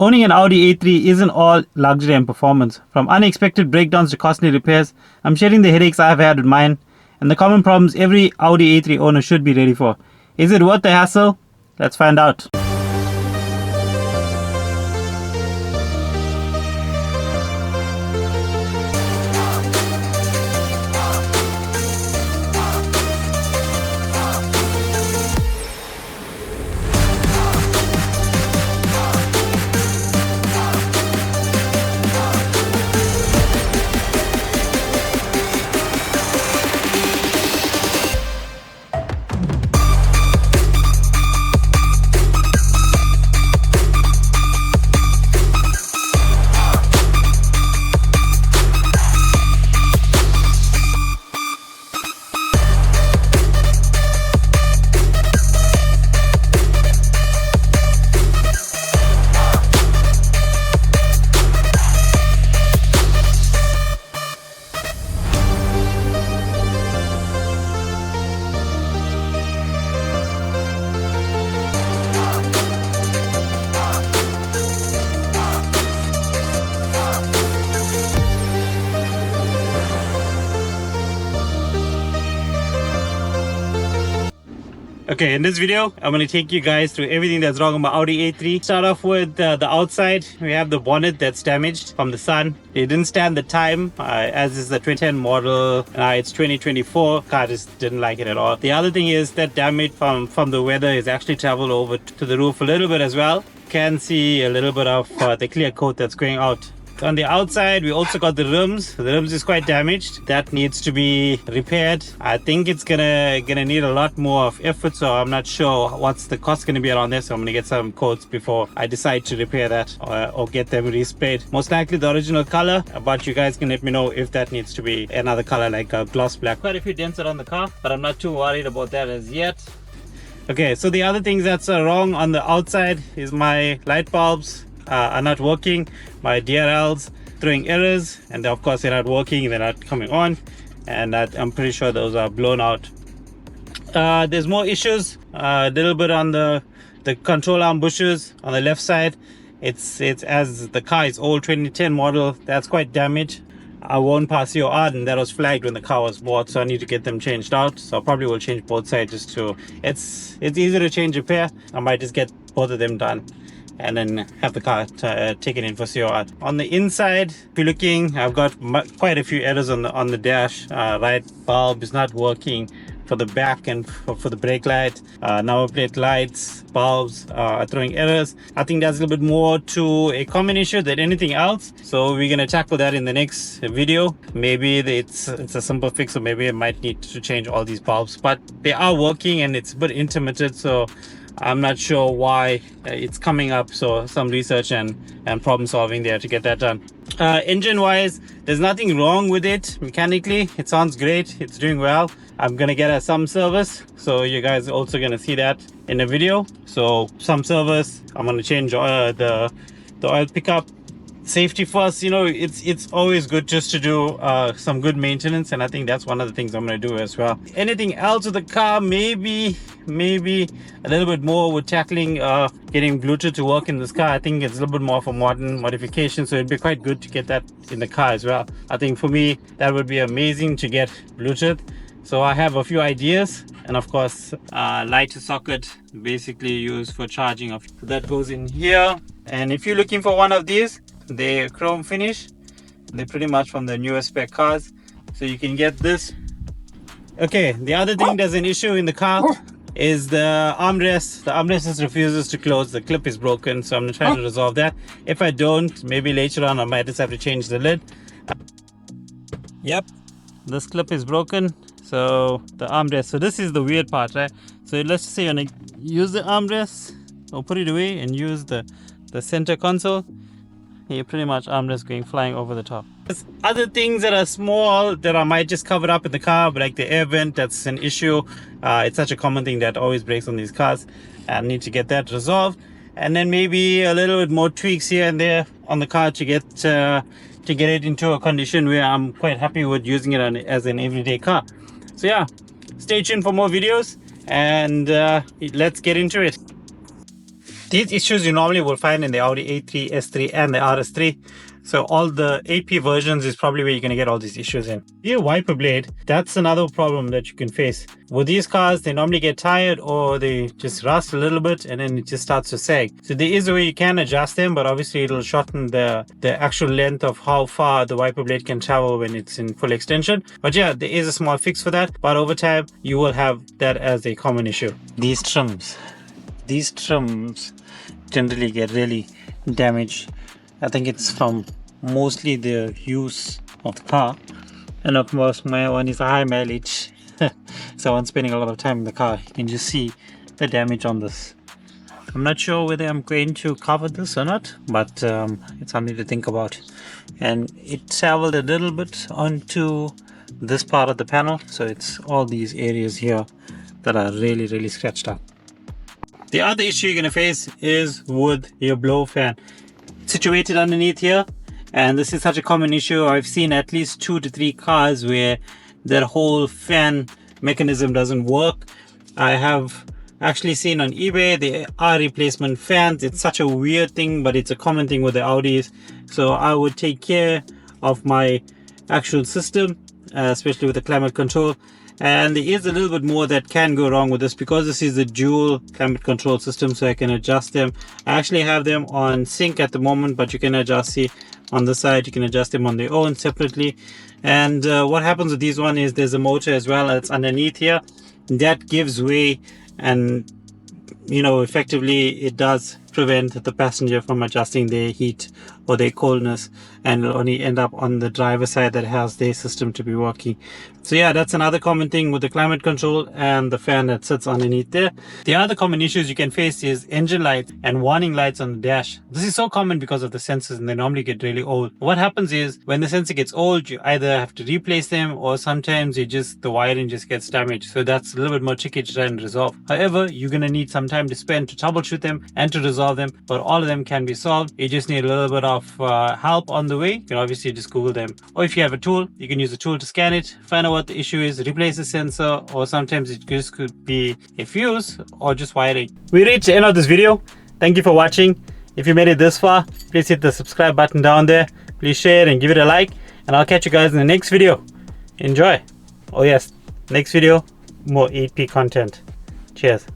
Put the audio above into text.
Owning an Audi A3 isn't all luxury and performance. From unexpected breakdowns to costly repairs, I'm sharing the headaches I've had with mine and the common problems every Audi A3 owner should be ready for. Is it worth the hassle? Let's find out. Okay, in this video, I'm going to take you guys through everything that's wrong with my Audi A3. Start off with the outside. We have the bonnet that's damaged from the sun. It didn't stand the time, as is the 2010 model. It's 2024. Car just didn't like it at all. The other thing is that damage from the weather is actually traveled over to the roof a little bit as well. You can see a little bit of the clear coat that's going out. On the outside, we also got the rims. The rims is quite damaged. That needs to be repaired. I think it's gonna need a lot more of effort, so I'm not sure what's the cost gonna be around this. So I'm gonna get some quotes before I decide to repair that or get them resprayed. Most likely the original color, but you guys can let me know if that needs to be another color like a gloss black. Quite a few dents around the car, but I'm not too worried about that as yet. Okay, so the other things that's wrong on the outside is my light bulbs are not working. My DRLs throwing errors, and of course they're not working, they're not coming on, and I'm pretty sure those are blown out. There's more issues, a little bit on the control arm bushes on the left side. It's as the car is old 2010 model, that's quite damaged. I won't pass COR, and that was flagged when the car was bought, so I need to get them changed out. So I probably will change both sides just to it's easy to change repair. I might just get both of them done and then have the car taken in for COR. On the inside, if you're looking, I've got quite a few errors on the dash. Right bulb is not working for the back and for the brake light. Number plate lights, bulbs are throwing errors. I think that's a little bit more to a common issue than anything else. So we're gonna tackle that in the next video. Maybe it's a simple fix, or maybe I might need to change all these bulbs. But they are working, and it's a bit intermittent, so I'm not sure why it's coming up. So some research and problem solving there to get that done. Engine wise, there's nothing wrong with it mechanically. It sounds great, it's doing well. I'm gonna get some service, so you guys are also gonna see that in the video. So some service, I'm gonna change the oil pickup. Safety first, you know, it's always good just to do some good maintenance, and I think that's one of the things I'm going to do as well. Anything else with the car, maybe a little bit more with tackling getting Bluetooth to work in this car. I think it's a little bit more of a modern modification, so it'd be quite good to get that in the car as well. I think for me that would be amazing to get Bluetooth. So I have a few ideas, and of course light to socket, basically used for charging of that goes in here. And if you're looking for one of these, they're chrome finish, they're pretty much from the newest spec cars, so you can get this. Okay, the other thing that's an issue in the car is the armrest. The armrest just refuses to close. The clip is broken, so I'm gonna try to resolve that. If I don't, maybe later on I might just have to change the lid. Yep, this clip is broken, so the armrest, so this is the weird part, right? So let's just say I'm gonna use the armrest or put it away and use the center console. Here, pretty much armrest going flying over the top. There's other things that are small that I might just cover up in the car, but like the air vent, that's an issue. It's such a common thing that always breaks on these cars. I need to get that resolved, and then maybe a little bit more tweaks here and there on the car to get it into a condition where I'm quite happy with using it as an everyday car. So yeah, stay tuned for more videos, and let's get into it. These issues you normally will find in the Audi A3, S3 and the RS3. So all the AP versions is probably where you're going to get all these issues in. Your wiper blade, that's another problem that you can face. With these cars, they normally get tired or they just rust a little bit and then it just starts to sag. So there is a way you can adjust them, but obviously it'll shorten the actual length of how far the wiper blade can travel when it's in full extension. But yeah, there is a small fix for that, but over time you will have that as a common issue. These trims generally get really damaged. I think it's from mostly the use of the car, and of course my one is a high mileage so I'm spending a lot of time in the car. You can just see the damage on this. I'm not sure whether I'm going to cover this or not, but it's something to think about. And it traveled a little bit onto this part of the panel, so it's all these areas here that are really scratched up. The other issue you're going to face is with your blow fan. It's situated underneath here, and this is such a common issue. I've seen at least 2 to 3 cars where that whole fan mechanism doesn't work. I have actually seen on eBay there are replacement fans. It's such a weird thing, but it's a common thing with the Audis. So I would take care of my actual system, especially with the climate control. And there is a little bit more that can go wrong with this because this is a dual climate control system, so I can adjust them. I actually have them on sync at the moment, but you can adjust, see on the side, you can adjust them on their own separately. And what happens with these one is there's a motor as well that's underneath here that gives way, and you know, effectively it does prevent the passenger from adjusting their heat or their coldness, and it'll only end up on the driver's side that has their system to be working. So yeah, that's another common thing with the climate control and the fan that sits underneath there. The other common issues you can face is engine lights and warning lights on the dash. This is so common because of the sensors, and they normally get really old. What happens is when the sensor gets old, you either have to replace them, or sometimes the wiring just gets damaged. So that's a little bit more tricky to try and resolve. However, you're going to need some time to spend to troubleshoot them and to resolve them, but all of them can be solved. You just need a little bit of help on the way. You can obviously just Google them, or if you have a tool, you can use a tool to scan it, find out what the issue is, replace the sensor, or sometimes it just could be a fuse or just wiring. We reached the end of this video. Thank you for watching. If you made it this far, please hit the subscribe button down there. Please share it and give it a like, and I'll catch you guys in the next video. Enjoy. Oh yes, next video, more AP content. Cheers.